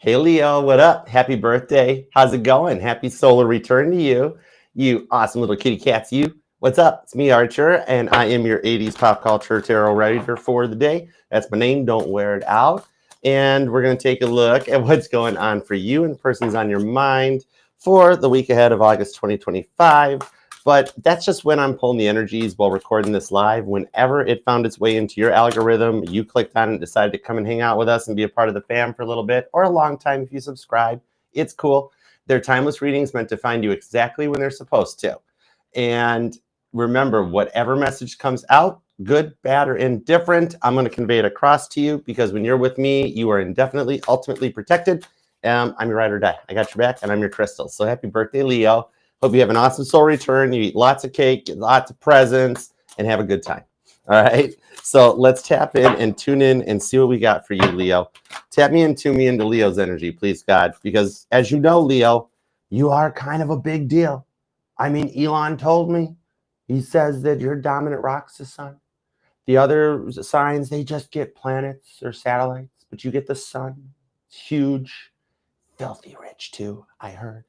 Hey Leo, what up? Happy birthday. How's it going? Happy solar return to you. You awesome little kitty cats, you. What's up? It's me, Archer, and I am your 80s pop culture tarot writer for the day. That's my name. Don't wear it out. And we're going to take a look at what's going on for you and persons on your mind for the week ahead of August 2025. But that's just when I'm pulling the energies while recording this live. Whenever it found its way into your algorithm, you clicked on it and decided to come and hang out with us and be a part of the fam for a little bit, or a long time if you subscribe. It's cool. They're timeless readings meant to find you exactly when they're supposed to. And remember, whatever message comes out, good, bad, or indifferent, I'm going to convey it across to you, because when you're with me, you are indefinitely, ultimately protected. I'm your ride or die. I got your back, and I'm your crystal. So happy birthday, Leo. Hope you have an awesome soul return. You eat lots of cake, get lots of presents, and have a good time. All right. So let's tap in and tune in and see what we got for you, Leo. Tap me and tune me into Leo's energy, please, God. Because as you know, Leo, you are kind of a big deal. I mean, Elon told me. He says that your dominant rock's the sun. The other signs, they just get planets or satellites, but you get the sun. It's huge. Filthy rich too, I heard.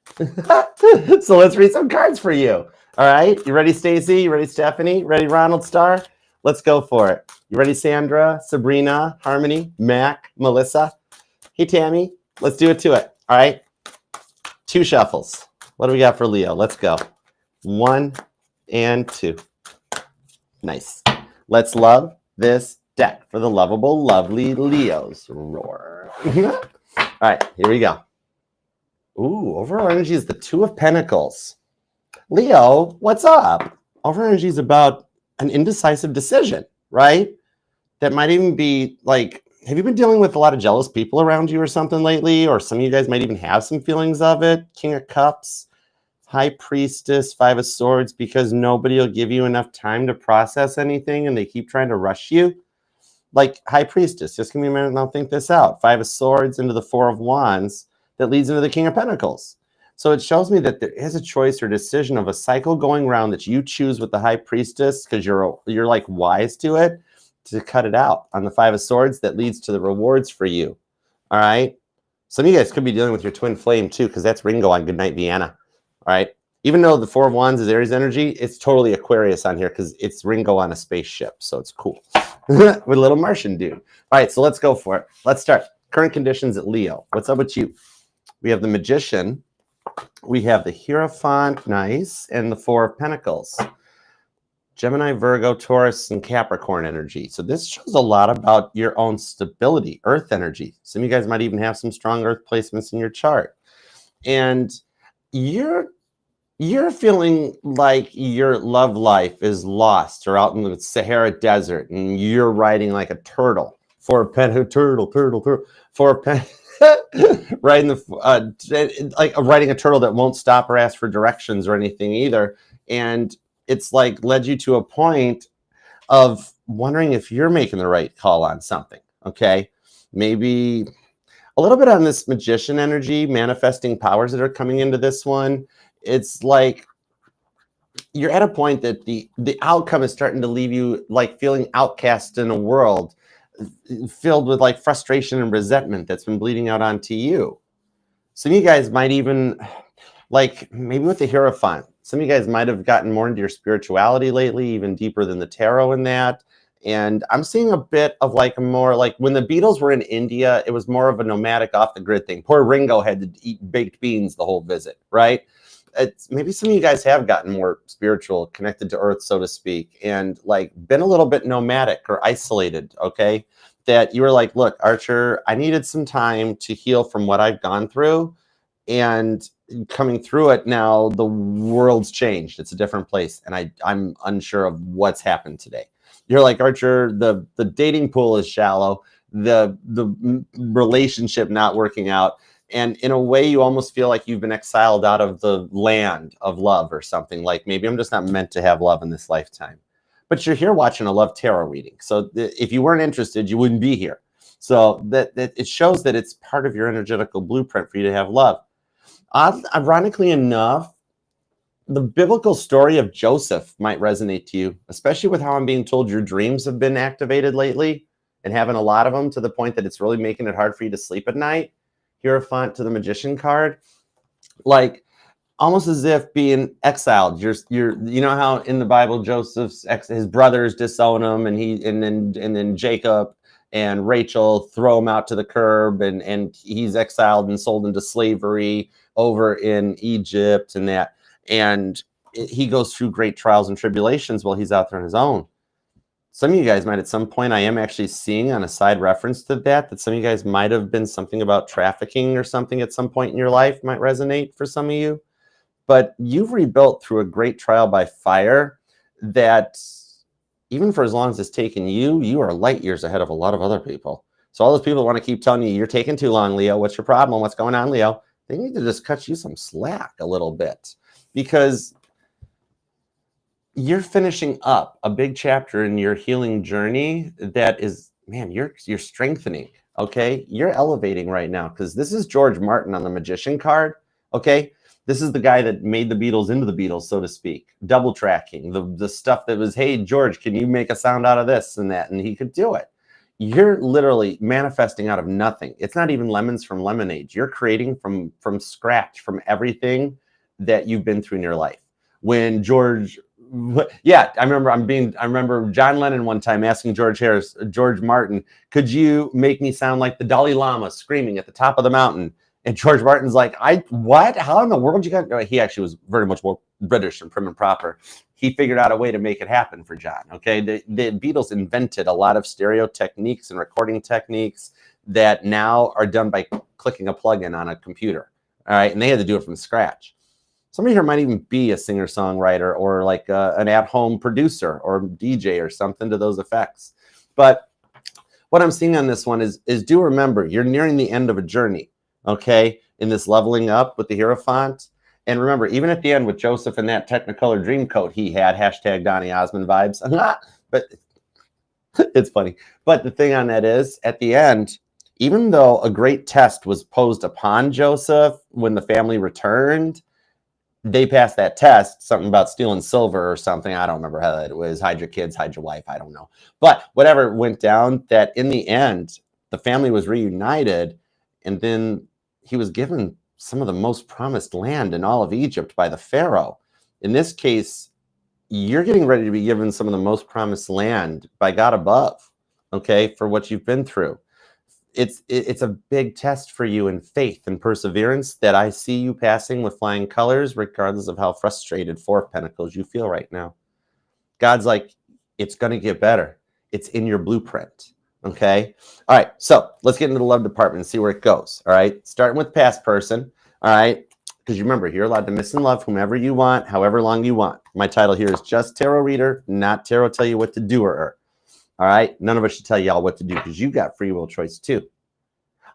So let's read some cards for you. All right, you ready, Stacy? You ready, Stephanie? Ready, Ronald Starr? Let's go for it. You ready, Sandra, Sabrina, Harmony, Mac, Melissa? Hey, Tammy, let's do it to it. All right, 2 shuffles. What do we got for Leo? Let's go. 1 and 2. Nice. Let's love this deck for the lovable, lovely Leos. Roar. All right, here we go. Ooh, overall energy is the 2 of Pentacles. Leo, what's up? Overall energy is about an indecisive decision, right? That might even be like, have you been dealing with a lot of jealous people around you or something lately? Or some of you guys might even have some feelings of it. King of Cups, High Priestess, 5 of Swords, because nobody will give you enough time to process anything and they keep trying to rush you. Like High Priestess, just give me a minute and I'll think this out. 5 of Swords into the 4 of Wands. That leads into the King of Pentacles. So it shows me that there is a choice or decision of a cycle going around that you choose with the High Priestess, because you're like wise to it, to cut it out. On the 5 of Swords, that leads to the rewards for you. All right. Some of you guys could be dealing with your twin flame too, because that's Ringo on Goodnight Vienna. All right. Even though the 4 of Wands is Aries energy, it's totally Aquarius on here because it's Ringo on a spaceship. So it's cool. With a little Martian dude. All right. So let's go for it. Let's start. Current conditions at Leo. What's up with you? We have the Magician, we have the Hierophant, nice, and the 4 of Pentacles. Gemini, Virgo, Taurus, and Capricorn energy. So this shows a lot about your own stability, Earth energy. Some of you guys might even have some strong Earth placements in your chart. And you're feeling like your love life is lost or out in the Sahara Desert, and you're riding like a turtle. 4 of Pentacles, turtle. 4 of Pentacles. Riding riding a turtle that won't stop or ask for directions or anything either. And it's like led you to a point of wondering if you're making the right call on something. Okay, maybe a little bit on this Magician energy, manifesting powers that are coming into this one. It's like you're at a point that the outcome is starting to leave you like feeling outcast in a world filled with like frustration and resentment that's been bleeding out onto you. Some of you guys might even, like maybe with the Hierophant, some of you guys might have gotten more into your spirituality lately, even deeper than the tarot in that. And I'm seeing a bit of like more like when the Beatles were in India, it was more of a nomadic off the grid thing. Poor Ringo had to eat baked beans the whole visit, right? It's maybe some of you guys have gotten more spiritual, connected to Earth, so to speak, and like been a little bit nomadic or isolated, okay? That you were like, look, Archer, I needed some time to heal from what I've gone through, and coming through it now, the world's changed. It's a different place, and I'm unsure of what's happened today. You're like, Archer, the dating pool is shallow, the relationship not working out. And in a way, you almost feel like you've been exiled out of the land of love or something. Like maybe I'm just not meant to have love in this lifetime. But you're here watching a love tarot reading. So if you weren't interested, you wouldn't be here. So that it shows that it's part of your energetical blueprint for you to have love. Ironically enough, the biblical story of Joseph might resonate to you, especially with how I'm being told your dreams have been activated lately and having a lot of them to the point that it's really making it hard for you to sleep at night. Hierophant to the Magician card, like almost as if being exiled. You know how in the Bible his brothers disown him, and then Jacob and Rachel throw him out to the curb, and he's exiled and sold into slavery over in Egypt, and he goes through great trials and tribulations while he's out there on his own. Some of you guys might at some point, I am actually seeing on a side reference to that some of you guys might have been something about trafficking or something at some point in your life might resonate for some of you. But you've rebuilt through a great trial by fire that even for as long as it's taken you, you are light years ahead of a lot of other people. So all those people want to keep telling you, you're taking too long, Leo. What's your problem? What's going on, Leo? They need to just cut you some slack a little bit, because you're finishing up a big chapter in your healing journey that is, man, you're strengthening, okay? You're elevating right now, because this is George Martin on the Magician card, okay? This is the guy that made the Beatles into the Beatles, so to speak. Double tracking, the stuff that was, hey, George, can you make a sound out of this and that? And he could do it. You're literally manifesting out of nothing. It's not even lemons from lemonade. You're creating from scratch, from everything that you've been through in your life. When George... Yeah, I remember John Lennon one time asking George Martin, could you make me sound like the Dalai Lama screaming at the top of the mountain? And George Martin's like, what? How in the world you got? No, he actually was very much more British and prim and proper. He figured out a way to make it happen for John. Okay, the Beatles invented a lot of stereo techniques and recording techniques that now are done by clicking a plug-in on a computer. All right, and they had to do it from scratch. Somebody here might even be a singer-songwriter or like an at-home producer or DJ or something to those effects. But what I'm seeing on this one is do remember, you're nearing the end of a journey, okay, in this leveling up with the Hierophant. And remember, even at the end with Joseph and that Technicolor dream coat he had, hashtag Donny Osmond vibes. But it's funny. But the thing on that is, at the end, even though a great test was posed upon Joseph when the family returned, they passed that test, something about stealing silver or something. I don't remember how that was. Hide your kids, hide your wife. I don't know. But whatever went down, that in the end, the family was reunited. And then he was given some of the most promised land in all of Egypt by the Pharaoh. In this case, you're getting ready to be given some of the most promised land by God above, okay, for what you've been through. It's a big test for you in faith and perseverance that I see you passing with flying colors, regardless of how frustrated, Four of Pentacles, you feel right now. God's like, it's going to get better. It's in your blueprint. Okay. All right. So let's get into the love department and see where it goes. All right. Starting with past person. All right. Because you remember, you're allowed to miss and love whomever you want, however long you want. My title here is just tarot reader, not tarot tell you what to do or her. All right. None of us should tell y'all what to do because you got free will choice too.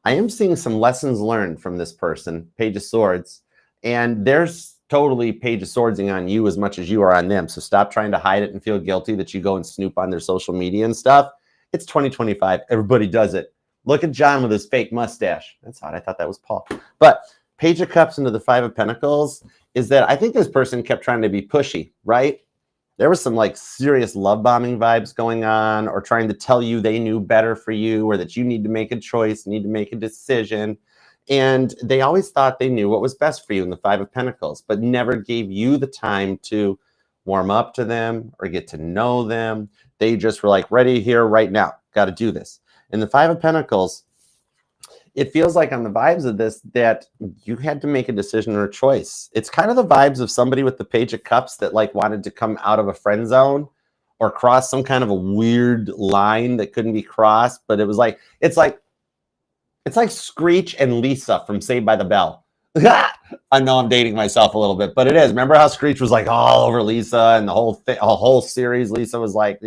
I am seeing some lessons learned from this person, Page of Swords, and there's totally Page of Swordsing on you as much as you are on them. So stop trying to hide it and feel guilty that you go and snoop on their social media and stuff. It's 2025. Everybody does it. Look at John with his fake mustache. That's odd. I thought that was Paul. But Page of Cups into the Five of Pentacles is that I think this person kept trying to be pushy, right? There was some like serious love bombing vibes going on, or trying to tell you they knew better for you, or that you need to make a choice, need to make a decision. And they always thought they knew what was best for you in the Five of Pentacles, but never gave you the time to warm up to them or get to know them. They just were like, ready here right now. Got to do this. In the Five of Pentacles, it feels like on the vibes of this that you had to make a decision or a choice. It's kind of the vibes of somebody with the Page of Cups that like wanted to come out of a friend zone or cross some kind of a weird line that couldn't be crossed. But it was like, it's like Screech and Lisa from Saved by the Bell. I know I'm dating myself a little bit, but it is. Remember how Screech was like all over Lisa, and the whole series, Lisa was like,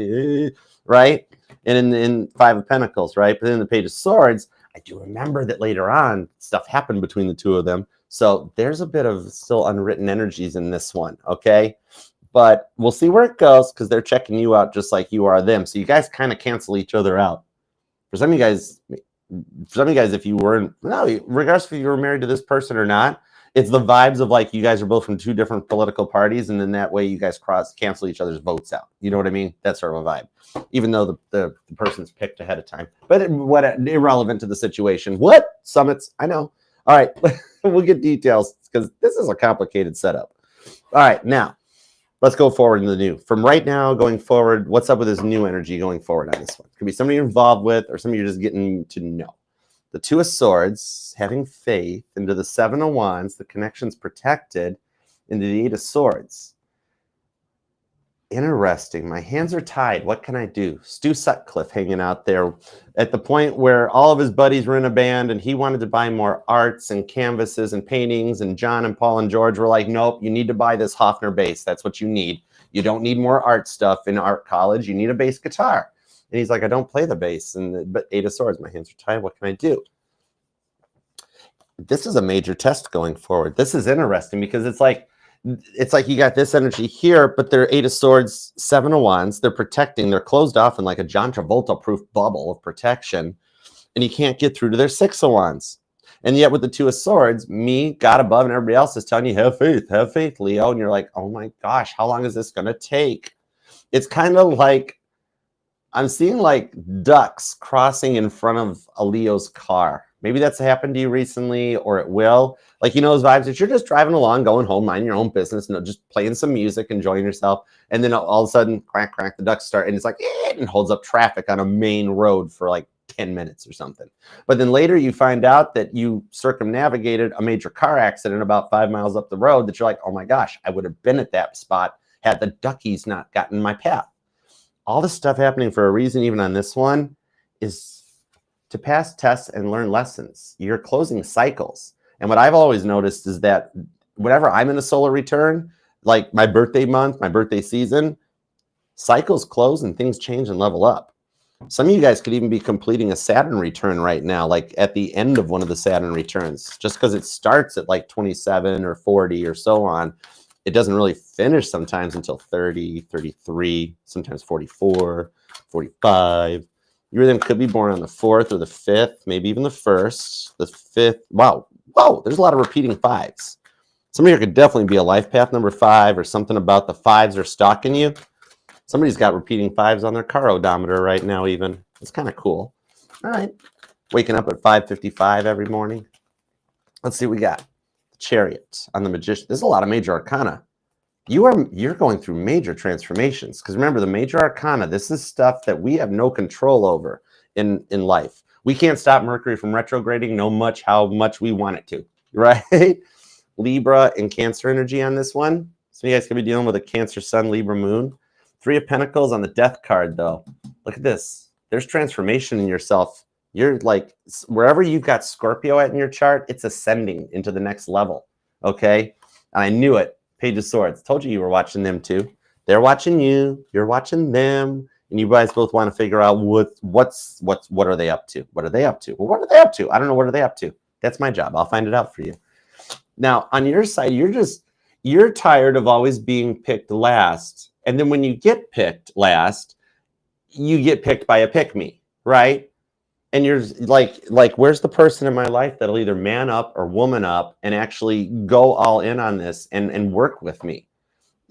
right? And in Five of Pentacles, right? But in the Page of Swords, I do remember that later on, stuff happened between the two of them. So there's a bit of still unwritten energies in this one, okay? But we'll see where it goes because they're checking you out just like you are them. So you guys kind of cancel each other out. For some of you guys, if you weren't, no, regardless if you were married to this person or not, it's the vibes of like you guys are both from two different political parties, and then that way you guys cancel each other's votes out. You know what I mean? That's sort of a vibe, even though the person's picked ahead of time. But irrelevant to the situation. What? Summits, I know. All right, we'll get details because this is a complicated setup. All right, now let's go forward into the new. From right now going forward, what's up with this new energy going forward on this one? It could be somebody you're involved with or somebody you're just getting to know. The Two of Swords, having faith, into the Seven of Wands, the connection's protected, into the Eight of Swords. Interesting. My hands are tied. What can I do? Stu Sutcliffe hanging out there at the point where all of his buddies were in a band and he wanted to buy more arts and canvases and paintings, and John and Paul and George were like, nope, you need to buy this Hofner bass. That's what you need. You don't need more art stuff in art college. You need a bass guitar. And he's like, I don't play the bass. But Eight of Swords, my hands are tied. What can I do? This is a major test going forward. This is interesting because it's like you got this energy here, but they're Eight of Swords, Seven of Wands. They're protecting. They're closed off in like a John Travolta-proof bubble of protection, and you can't get through to their Six of Wands. And yet with the Two of Swords, me, God above, and everybody else is telling you, have faith, Leo. And you're like, oh my gosh, how long is this going to take? It's kind of like I'm seeing like ducks crossing in front of a Leo's car. Maybe that's happened to you recently, or it will. Like, you know, those vibes that you're just driving along, going home, minding your own business, and just playing some music, enjoying yourself. And then all of a sudden, crack, the ducks start, and it's like, and holds up traffic on a main road for like 10 minutes or something. But then later you find out that you circumnavigated a major car accident about 5 miles up the road that you're like, oh my gosh, I would have been at that spot had the duckies not gotten in my path. All this stuff happening for a reason, even on this one, is to pass tests and learn lessons. You're closing cycles. And what I've always noticed is that whenever I'm in a solar return, like my birthday month, my birthday season, cycles close and things change and level up. Some of you guys could even be completing a Saturn return right now, like at the end of one of the Saturn returns, just because it starts at like 27 or 40 or so on. It doesn't really finish sometimes until 30, 33, sometimes 44, 45. You then could be born on the 4th or the 5th, maybe even the 1st, the 5th. Wow, there's a lot of repeating 5s. Some of you could definitely be a life path number 5, or something about the 5s are stalking you. Somebody's got repeating 5s on their car odometer right now even. It's kind of cool. All right. Waking up at 5:55 every morning. Let's see what we got. Chariot on the Magician. There's a lot of major arcana. You're going through major transformations, because remember, the major arcana, this is stuff that we have no control over in life. We can't stop Mercury from retrograding how much we want it to, right? Libra and Cancer energy on this one. So you guys could be dealing with a Cancer Sun, Libra Moon. 3 of Pentacles on the Death card, though. Look at this. There's transformation in yourself. You're like, wherever you've got Scorpio at in your chart, it's ascending into the next level, okay? And I knew it. Page of Swords. Told you were watching them too. They're watching you. You're watching them. And you guys both want to figure out what are they up to? What are they up to? Well, what are they up to? I don't know. What are they up to? That's my job. I'll find it out for you. Now, on your side, you're tired of always being picked last. And then when you get picked last, you get picked by a pick-me, right? And you're like, where's the person in my life that'll either man up or woman up and actually go all in on this and work with me?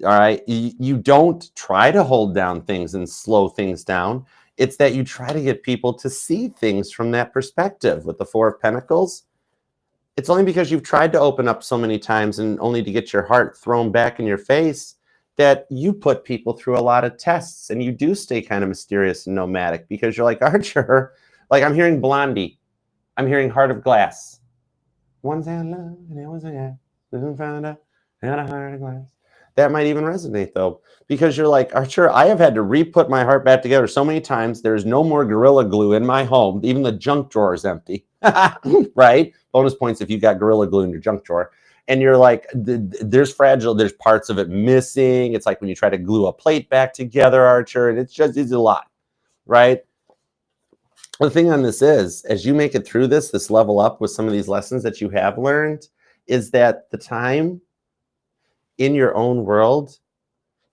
All right. You don't try to hold down things and slow things down. It's that you try to get people to see things from that perspective. With the 4 of Pentacles, it's only because you've tried to open up so many times and only to get your heart thrown back in your face that you put people through a lot of tests, and you do stay kind of mysterious and nomadic, because you're like, Archer, like, I'm hearing Blondie. I'm hearing Heart of Glass. Once I love, and it was a guy. Didn't find out, had a heart of glass. That might even resonate, though, because you're like, Archer, I have had to re-put my heart back together so many times. There's no more Gorilla Glue in my home. Even the junk drawer is empty, right? Bonus points if you got Gorilla Glue in your junk drawer. And you're like, there's parts of it missing. It's like when you try to glue a plate back together, Archer, and it's a lot, right? The thing on this is, as you make it through this level up with some of these lessons that you have learned, is that the time in your own world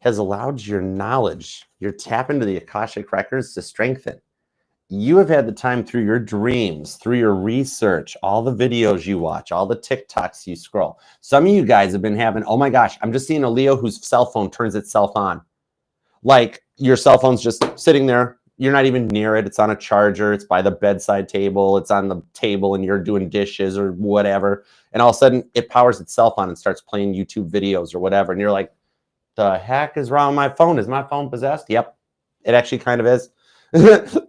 has allowed your knowledge, your tap into the Akashic records, to strengthen. You have had the time through your dreams, through your research, all the videos you watch, all the TikToks you scroll. Some of you guys have been having, oh my gosh, I'm just seeing a Leo whose cell phone turns itself on. Like, your cell phone's just sitting there, You're not even near it. It's on a charger. It's by the bedside table. It's on the table and you're doing dishes or whatever. And all of a sudden it powers itself on and starts playing YouTube videos or whatever. And you're like, the heck is wrong with my phone? Is my phone possessed? Yep, it actually kind of is.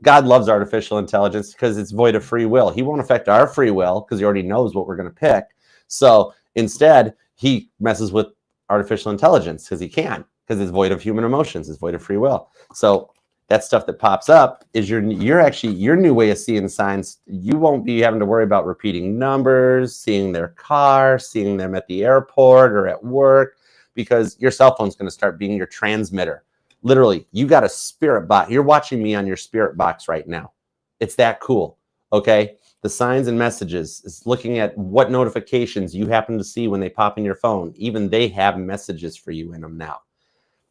God loves artificial intelligence because it's void of free will. He won't affect our free will because he already knows what we're going to pick. So instead, he messes with artificial intelligence because he can, because it's void of human emotions. It's void of free will. So that stuff that pops up is your new way of seeing signs. You won't be having to worry about repeating numbers, seeing their car, seeing them at the airport or at work, because your cell phone's going to start being your transmitter. Literally, you got a spirit box. You're watching me on your spirit box right now. It's that cool. Okay. The signs and messages is looking at what notifications you happen to see when they pop in your phone. Even they have messages for you in them now.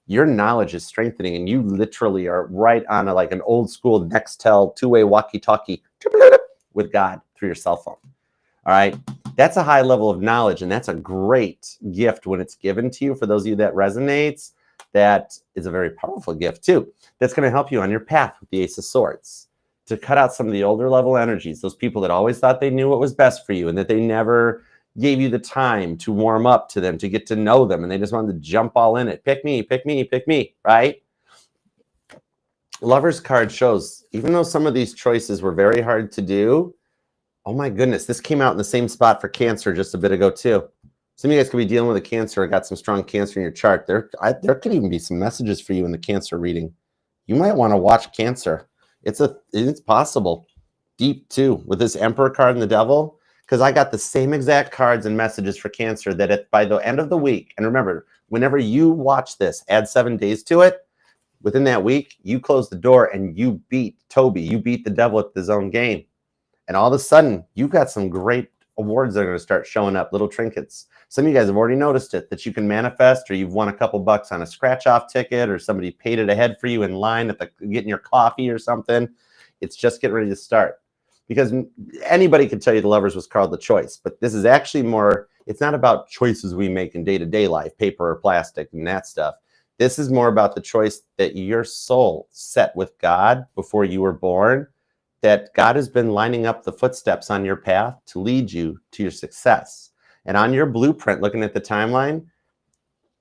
Your knowledge is strengthening, and you literally are right on like an old school Nextel two-way walkie-talkie with God through your cell phone. All right. That's a high level of knowledge, and that's a great gift when it's given to you. For those of you that resonates, that is a very powerful gift too. That's going to help you on your path with the Ace of Swords to cut out some of the older level energies, those people that always thought they knew what was best for you and that they never gave you the time to warm up to them, to get to know them, and they just wanted to jump all in it. Pick me, pick me, pick me, right? Lover's card shows, even though some of these choices were very hard to do, oh my goodness, this came out in the same spot for Cancer just a bit ago too. Some of you guys could be dealing with a Cancer or got some strong Cancer in your chart. There could even be some messages for you in the Cancer reading. You might want to watch Cancer. It's possible. Deep too, with this Emperor card and the Devil, because I got the same exact cards and messages for Cancer that by the end of the week, and remember, whenever you watch this, add 7 days to it, within that week, you close the door and you beat Toby. You beat the devil at his own game. And all of a sudden, you've got some great awards that are going to start showing up, little trinkets. Some of you guys have already noticed it, that you can manifest, or you've won a couple bucks on a scratch-off ticket, or somebody paid it ahead for you in line at getting your coffee or something. It's just getting ready to start. Because anybody could tell you the Lovers was called The Choice, but this is actually more, it's not about choices we make in day-to-day life, paper or plastic and that stuff. This is more about the choice that your soul set with God before you were born, that God has been lining up the footsteps on your path to lead you to your success. And on your blueprint, looking at the timeline,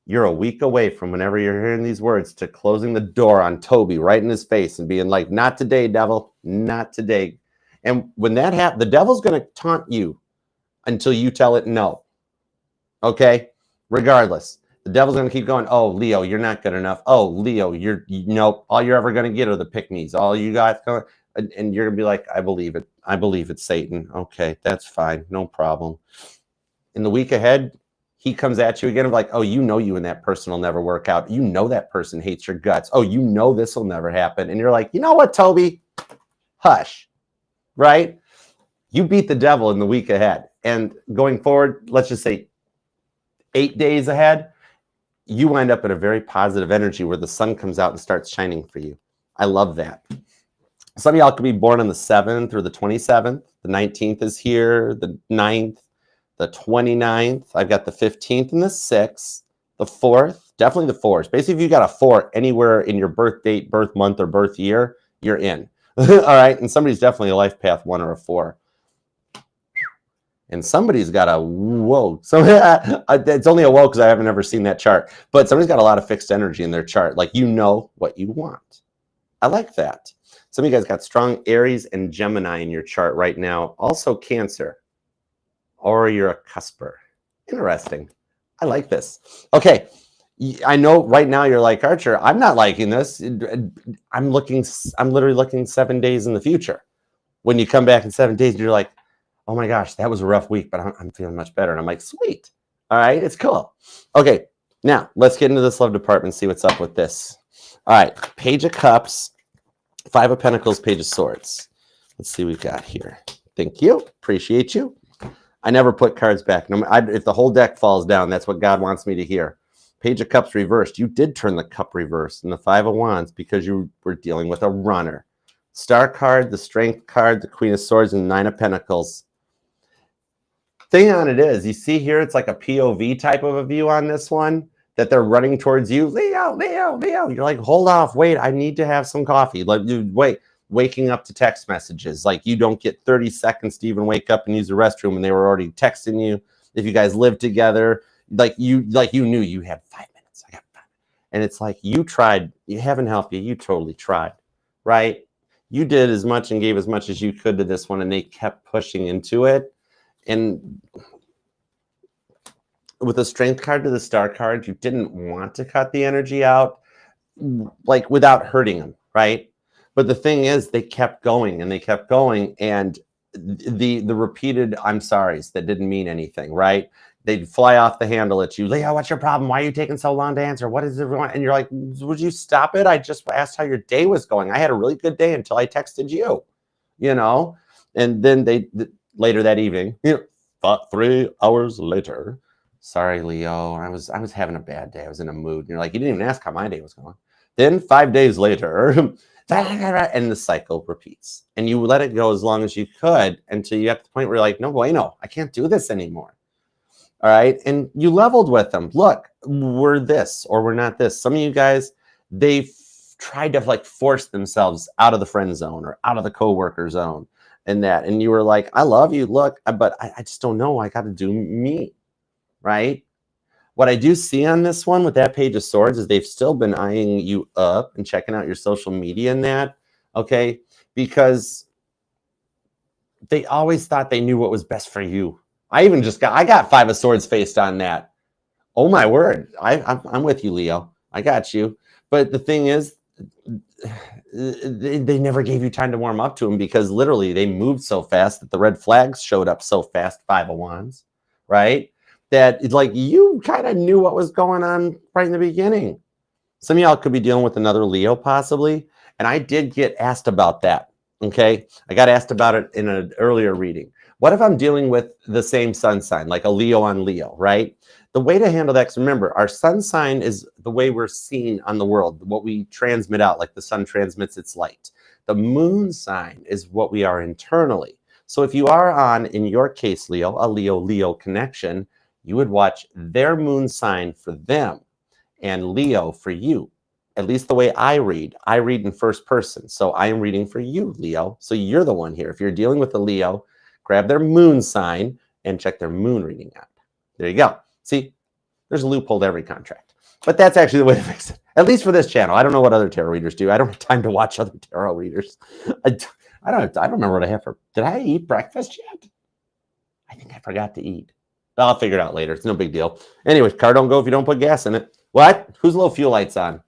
you're a week away from, whenever you're hearing these words, to closing the door on Toby right in his face and being like, not today, devil, not today. And when that happens, the devil's going to taunt you until you tell it no. Okay? Regardless. The devil's going to keep going, oh, Leo, you're not good enough. Oh, Leo, nope, all you're ever going to get are the pick-me's. All you got, and you're going to be like, I believe it. I believe it's Satan. Okay, that's fine. No problem. In the week ahead, he comes at you again of like, oh, you and that person will never work out. You know that person hates your guts. Oh, this will never happen. And you're like, you know what, Toby? Hush. Right? You beat the devil in the week ahead. And going forward, let's just say 8 days ahead, you wind up in a very positive energy where the sun comes out and starts shining for you. I love that. Some of y'all could be born on the 7th or the 27th. The 19th is here, the 9th, the 29th. I've got the 15th and the 6th, the 4th, definitely the 4th. Basically, if you got a 4 anywhere in your birth date, birth month, or birth year, you're in. All right. And somebody's definitely a life path 1 or a 4. And somebody's got a whoa. So it's only a whoa because I haven't ever seen that chart. But somebody's got a lot of fixed energy in their chart. Like, you know what you want. I like that. Some of you guys got strong Aries and Gemini in your chart right now. Also Cancer. Or you're a cusper. Interesting. I like this. Okay. I know right now you're like, Archer, I'm not liking this. I'm literally looking 7 days in the future. When you come back in 7 days, you're like, oh my gosh, that was a rough week, but I'm feeling much better. And I'm like, sweet. All right, it's cool. Okay, now let's get into this love department and see what's up with this. All right, Page of Cups, 5 of Pentacles, Page of Swords. Let's see what we've got here. Thank you. Appreciate you. I never put cards back. If the whole deck falls down, that's what God wants me to hear. Page of Cups reversed. You did turn the cup reversed, and the 5 of Wands because you were dealing with a runner. Star card, the Strength card, the Queen of Swords, and the 9 of Pentacles. Thing on it is, you see here, it's like a POV type of a view on this one. that they're running towards you. Leo, Leo, Leo. You're like, hold off, wait, I need to have some coffee. Like, wait, waking up to text messages. Like, you don't get 30 seconds to even wake up and use the restroom, and they were already texting you. If you guys live together, like you knew you had 5 minutes. I got 5 minutes. And it's like, you tried, you haven't helped you. You totally tried, right? You did as much and gave as much as you could to this one, and they kept pushing into it. And with a strength card to the star card, you didn't want to cut the energy out, like, without hurting them, right? But the thing is, they kept going and they kept going, and the repeated I'm sorries that didn't mean anything, right? They'd fly off the handle at you. Leo, what's your problem? Why are you taking so long to answer? What is everyone? And you're like, would you stop it? I just asked how your day was going. I had a really good day until I texted you, you know? And then later that evening, 3 hours later, sorry, Leo, I was having a bad day. I was in a mood. And you're like, you didn't even ask how my day was going. Then 5 days later, and the cycle repeats. And you let it go as long as you could until you get to the point where you're like, no bueno, I can't do this anymore. All right. And you leveled with them. Look, we're this or we're not this. Some of you guys, they've tried to like force themselves out of the friend zone or out of the coworker zone and that. And you were like, I love you. Look, but I just don't know. I got to do me. Right. What I do see on this one with that Page of Swords is they've still been eyeing you up and checking out your social media and that. Okay. Because they always thought they knew what was best for you. I got 5 of Swords faced on that. Oh my word. I'm with you, Leo. I got you. But the thing is, they never gave you time to warm up to them because literally they moved so fast that the red flags showed up so fast. 5 of Wands, right? That it's like you kind of knew what was going on right in the beginning. Some of y'all could be dealing with another Leo possibly. And I did get asked about that. Okay. I got asked about it in an earlier reading. What if I'm dealing with the same sun sign, like a Leo on Leo, right? The way to handle that, because remember, our sun sign is the way we're seen on the world, what we transmit out, like the sun transmits its light. The moon sign is what we are internally. So if you are on, in your case, Leo, a Leo-Leo connection, you would watch their moon sign for them and Leo for you. At least the way I read in first person. So I am reading for you, Leo. So you're the one here. If you're dealing with a Leo, grab their moon sign and check their moon reading out. There you go. See, there's a loophole to every contract. But that's actually the way to fix it. At least for this channel. I don't know what other tarot readers do. I don't have time to watch other tarot readers. I don't remember what I have for. Did I eat breakfast yet? I think I forgot to eat. I'll figure it out later. It's no big deal. Anyways, car don't go if you don't put gas in it. What? Whose little fuel light's on?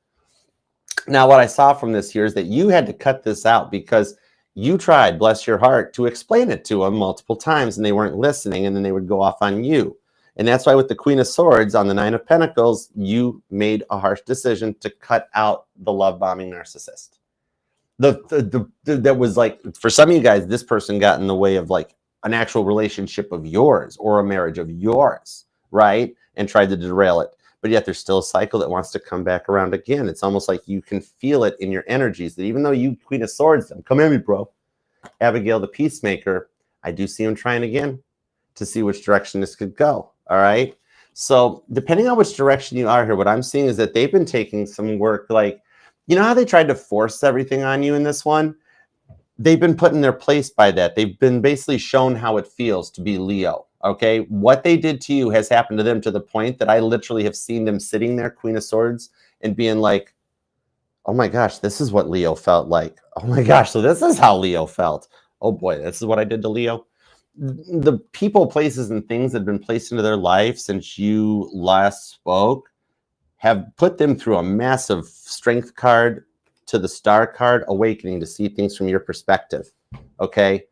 Now, what I saw from this here is that you had to cut this out because you tried, bless your heart, to explain it to them multiple times and they weren't listening, and then they would go off on you. And that's why with the Queen of Swords on the 9 of Pentacles, you made a harsh decision to cut out the love-bombing narcissist. That was like, for some of you guys, this person got in the way of like an actual relationship of yours or a marriage of yours, right? And tried to derail it. But yet there's still a cycle that wants to come back around again. It's almost like you can feel it in your energies that even though you Queen of Swords them, come at me, bro. Abigail, the peacemaker, I do see him trying again to see which direction this could go. All right. So depending on which direction you are here, what I'm seeing is that they've been taking some work. Like, you know how they tried to force everything on you in this one? They've been put in their place by that. They've been basically shown how it feels to be Leo. Okay. What they did to you has happened to them to the point that I literally have seen them sitting there, Queen of Swords, and being like, oh my gosh, this is what Leo felt like. Oh my gosh. So this is how Leo felt. Oh boy, this is what I did to Leo. The people, places, and things that have been placed into their life since you last spoke have put them through a massive strength card to the star card, awakening to see things from your perspective. Okay.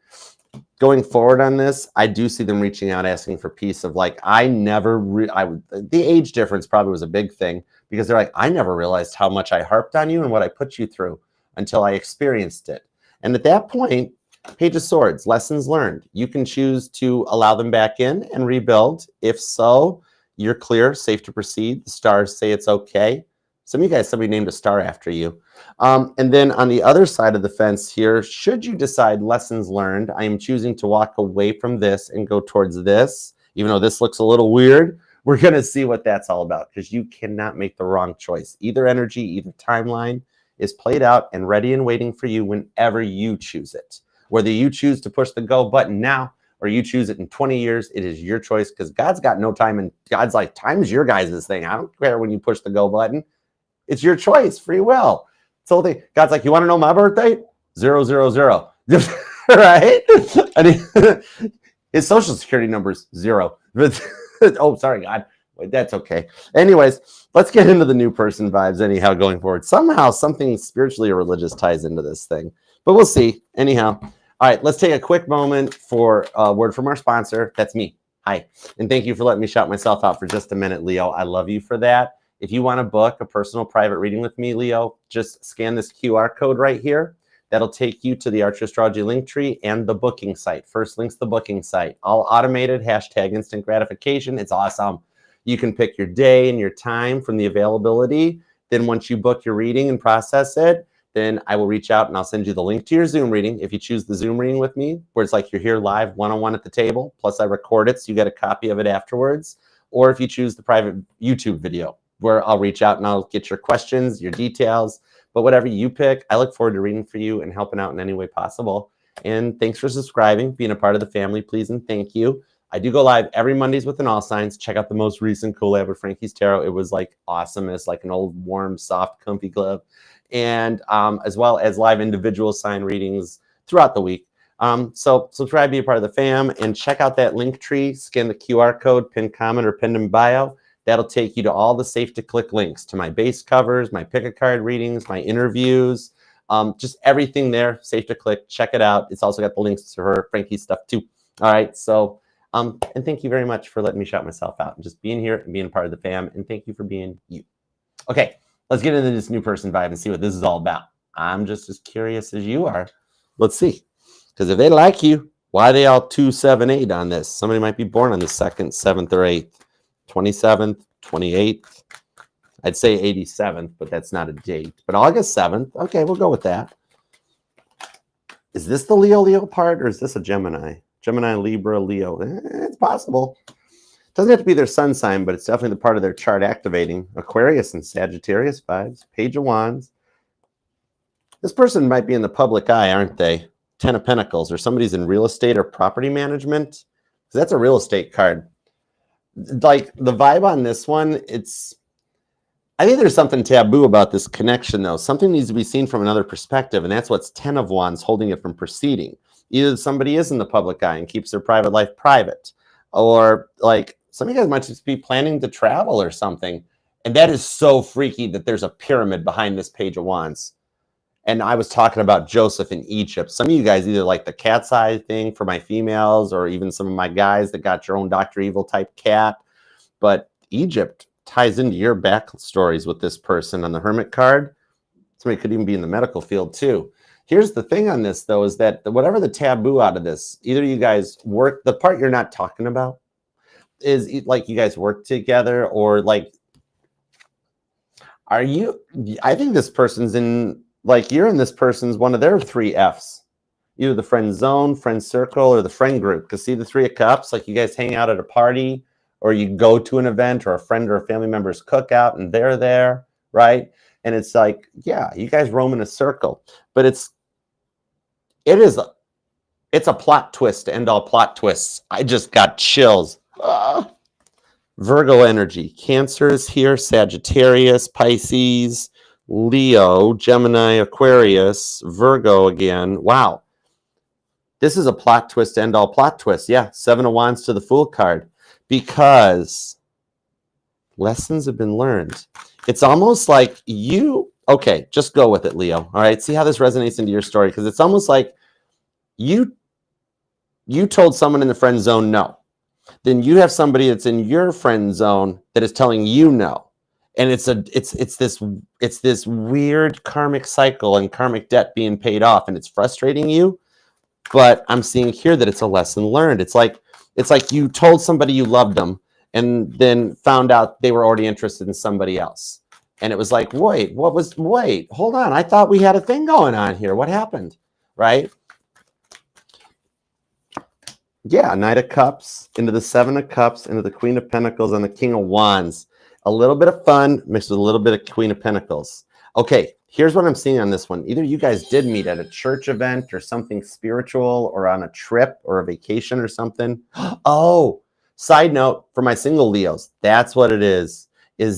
Going forward on this, I do see them reaching out, asking for peace of like, the age difference probably was a big thing because they're like, I never realized how much I harped on you and what I put you through until I experienced it. And at that point, Page of Swords, lessons learned. You can choose to allow them back in and rebuild. If so, you're clear, safe to proceed. The stars say it's okay. Some of you guys, somebody named a star after you. And then on the other side of the fence here, should you decide lessons learned, I am choosing to walk away from this and go towards this, even though this looks a little weird. we're going to see what that's all about, because you cannot make the wrong choice. Either energy, either timeline is played out and ready and waiting for you whenever you choose it. Whether you choose to push the go button now or you choose it in 20 years, it is your choice, because God's got no time, and God's like, time is your guys' thing. I don't care when you push the go button. It's your choice, free will. So God's like, you want to know my birthday? 000. Right? And his social security number is 0. Oh, sorry, God. Wait, that's okay. Anyways, let's get into the new person vibes anyhow going forward. Somehow something spiritually or religious ties into this thing, but we'll see. Anyhow, all right, let's take a quick moment for a word from our sponsor. That's me. Hi. And thank you for letting me shout myself out for just a minute, Leo. I love you for that. If you want to book a personal private reading with me, Leo, just scan this QR code right here. That'll take you to the Archer Astrology link tree and the booking site. First link's the booking site. All automated, hashtag instant gratification. It's awesome. You can pick your day and your time from the availability. Then once you book your reading and process it, then I will reach out and I'll send you the link to your Zoom reading. If you choose the Zoom reading with me, where it's like you're here live one-on-one at the table, plus I record it so you get a copy of it afterwards. Or if you choose the private YouTube video, where I'll reach out and I'll get your questions, your details. But whatever you pick, I look forward to reading for you and helping out in any way possible. And thanks for subscribing, being a part of the family, please, and thank you. I do go live every Mondays with an all signs. Check out the most recent collab with Frankie's Tarot. It was like awesome. It's like an old, warm, soft, comfy glove. And as well as live individual sign readings throughout the week. So try to be a part of the fam and check out that link tree. Scan the QR code, pinned comment or pinned in bio. That'll take you to all the safe to click links to my base covers, my pick a card readings, my interviews, just everything there, safe to click. Check it out. It's also got the links to her Frankie's stuff too. All right. So, and thank you very much for letting me shout myself out and just being here and being a part of the fam. And thank you for being you. Okay, let's get into this new person vibe and see what this is all about. I'm just as curious as you are. Let's see. Because if they like you, why are they all 278 on this? Somebody might be born on the 2nd, 7th, or 8th. 27th, 28th, I'd say 87th, but that's not a date. But August 7th, okay, we'll go with that. Is this the Leo part, or is this a Gemini? Gemini, Libra, Leo. It's possible. Doesn't have to be their sun sign, but it's definitely the part of their chart activating. Aquarius and Sagittarius vibes. Page of Wands. This person might be in the public eye, aren't they? 10 of Pentacles, or somebody's in real estate or property management. So that's a real estate card. Like the vibe on this one, I think there's something taboo about this connection though. Something needs to be seen from another perspective, and that's what's 10 of Wands holding it from proceeding. Either somebody is in the public eye and keeps their private life private, or like some of you guys might just be planning to travel or something. And that is so freaky that there's a pyramid behind this Page of Wands. And I was talking about Joseph in Egypt. Some of you guys either like the cat's eye thing for my females, or even some of my guys that got your own Dr. Evil type cat. But Egypt ties into your backstories with this person on the Hermit card. Somebody could even be in the medical field too. Here's the thing on this though, is that whatever the taboo out of this, either you guys work, the part you're not talking about is like you guys work together, or like, I think this person's in, like you're in this person's one of their 3 Fs, either the friend zone, friend circle, or the friend group. Because see the 3 of Cups, like you guys hang out at a party, or you go to an event, or a friend or a family member's cookout and they're there, right? And it's like, yeah, you guys roam in a circle. But it's a plot twist to end all plot twists. I just got chills. Virgo energy. Cancer is here, Sagittarius, Pisces, Leo, Gemini, Aquarius, Virgo again. Wow. This is a plot twist to end all plot twists. Yeah, 7 of Wands to the Fool card. Because lessons have been learned. It's almost like okay, just go with it, Leo. All right, see how this resonates into your story. Because it's almost like you told someone in the friend zone no. Then you have somebody that's in your friend zone that is telling you no. And it's this weird karmic cycle and karmic debt being paid off, and it's frustrating you. But I'm seeing here that it's a lesson learned. It's like you told somebody you loved them, and then found out they were already interested in somebody else. And it was like, wait, hold on. I thought we had a thing going on here. What happened? Right? Yeah, Knight of Cups into the Seven of Cups into the Queen of Pentacles and the King of Wands. A little bit of fun mixed with a little bit of Queen of Pentacles. Okay, here's what I'm seeing on this one. Either you guys did meet at a church event or something spiritual or on a trip or a vacation or something. Oh, side note for my single Leos, that's what it is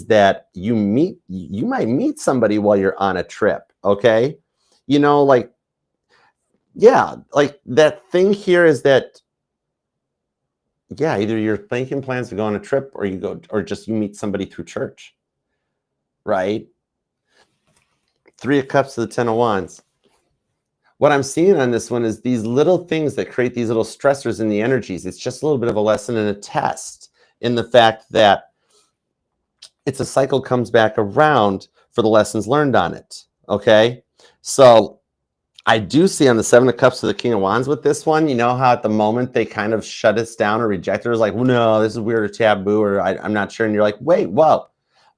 that you might meet somebody while you're on a trip, okay? You know, like, yeah, like that thing here is that, yeah, either you're making plans to go on a trip or you go, or just you meet somebody through church, right? Three of Cups to the Ten of Wands. What I'm seeing on this one is these little things that create these little stressors in the energies. It's just a little bit of a lesson and a test in the fact that it's a cycle comes back around for the lessons learned on it, okay? So I do see on the Seven of Cups to the King of Wands with this one, you know how at the moment they kind of shut us down or reject it. It was like, well, no, this is weird or taboo, or I'm not sure. And you're like, wait, whoa.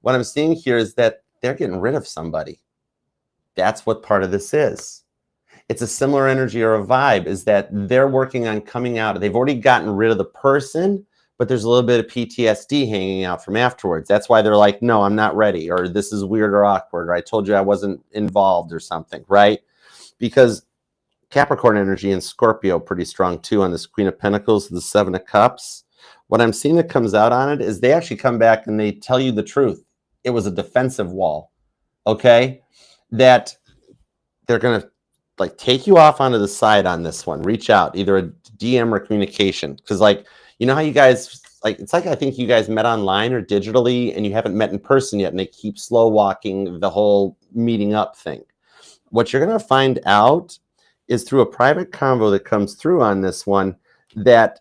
What I'm seeing here is that they're getting rid of somebody. That's what part of this is. It's a similar energy or a vibe, is that they're working on coming out. They've already gotten rid of the person, but there's a little bit of PTSD hanging out from afterwards. That's why they're like, no, I'm not ready, or this is weird or awkward, or I told you I wasn't involved or something, right? Because Capricorn energy and Scorpio pretty strong too on this Queen of Pentacles, the Seven of Cups. What I'm seeing that comes out on it is they actually come back and they tell you the truth. It was a defensive wall, okay? That they're going to like take you off onto the side on this one. Reach out, either a DM or communication. Because like, you know how you guys, like, it's like I think you guys met online or digitally and you haven't met in person yet, and they keep slow walking the whole meeting up thing. What you're going to find out is through a private convo that comes through on this one, that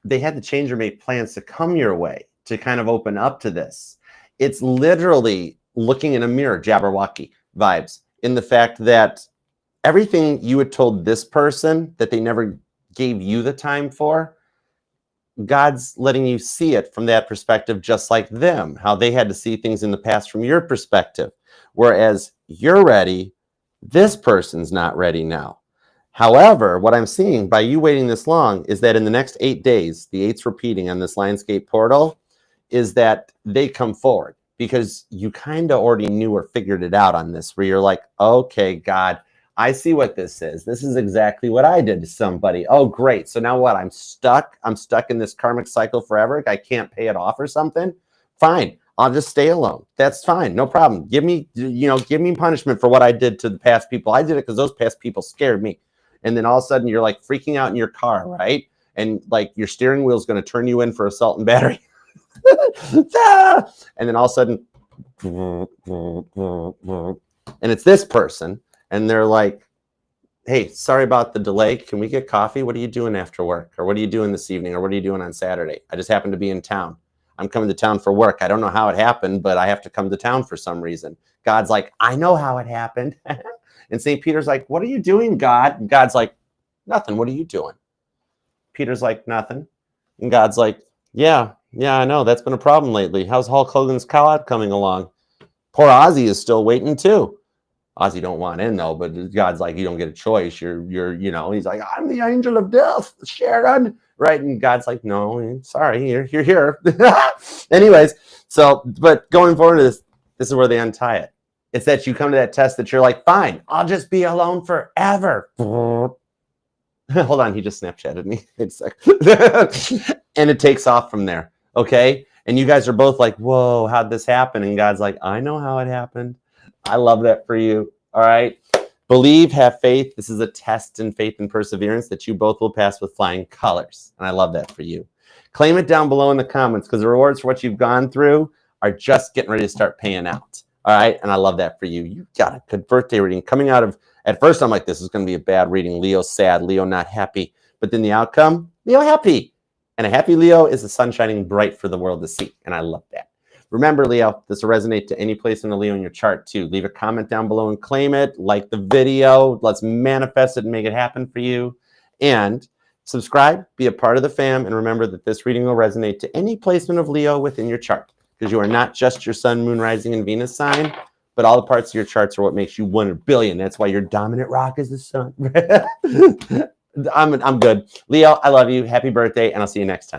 they had to change or make plans to come your way to kind of open up to this. It's literally looking in a mirror, Jabberwocky vibes, in the fact that everything you had told this person that they never gave you the time for, God's letting you see it from that perspective, just like them, how they had to see things in the past from your perspective. Whereas you're ready, this person's not ready now. However, what I'm seeing by you waiting this long is that in the next 8 days, the 8's repeating on this Lionsgate portal, is that they come forward because you kind of already knew or figured it out on this, where you're like, okay, God, I see what this is. This is exactly what I did to somebody. Oh, great. So now what? I'm stuck. I'm stuck in this karmic cycle forever. I can't pay it off or something. Fine. I'll just stay alone. That's fine. No problem. Give me punishment for what I did to the past people. I did it because those past people scared me. And then all of a sudden you're like freaking out in your car, right? And like your steering wheel is going to turn you in for assault and battery. And then all of a sudden, and it's this person. And they're like, hey, sorry about the delay. Can we get coffee? What are you doing after work? Or what are you doing this evening? Or what are you doing on Saturday? I just happen to be in town. I'm coming to town for work. I don't know how it happened, but I have to come to town for some reason. God's like, I know how it happened. And St. Peter's like, what are you doing, God? And God's like, nothing. What are you doing? Peter's like, nothing. And God's like, yeah, I know. That's been a problem lately. How's Hulk Hogan's call-out coming along? Poor Ozzy is still waiting too. Ozzy don't want in though, but God's like, you don't get a choice. You're, you know, he's like, I'm the angel of death, Sharon. Right. And God's like, no, sorry, you're here. Anyways, so, but going forward to this is where they untie it. It's that you come to that test that you're like, fine, I'll just be alone forever. Hold on, he just Snapchatted me. It's like, and it takes off from there. Okay. And you guys are both like, whoa, how'd this happen? And God's like, I know how it happened. I love that for you. All right. Believe, have faith. This is a test in faith and perseverance that you both will pass with flying colors. And I love that for you. Claim it down below in the comments, because the rewards for what you've gone through are just getting ready to start paying out. All right. And I love that for you. You got a good birthday reading coming out of, at first I'm like, this is going to be a bad reading. Leo sad, Leo not happy. But then the outcome, Leo happy. And a happy Leo is the sun shining bright for the world to see. And I love that. Remember, Leo, this will resonate to any place in the Leo in your chart too. Leave a comment down below and claim it. Like the video. Let's manifest it and make it happen for you. And subscribe, be a part of the fam. And remember that this reading will resonate to any placement of Leo within your chart, because you are not just your sun, moon, rising, and Venus sign, but all the parts of your charts are what makes you 1 billion. That's why your dominant rock is the sun. I'm good. Leo, I love you. Happy birthday, and I'll see you next time.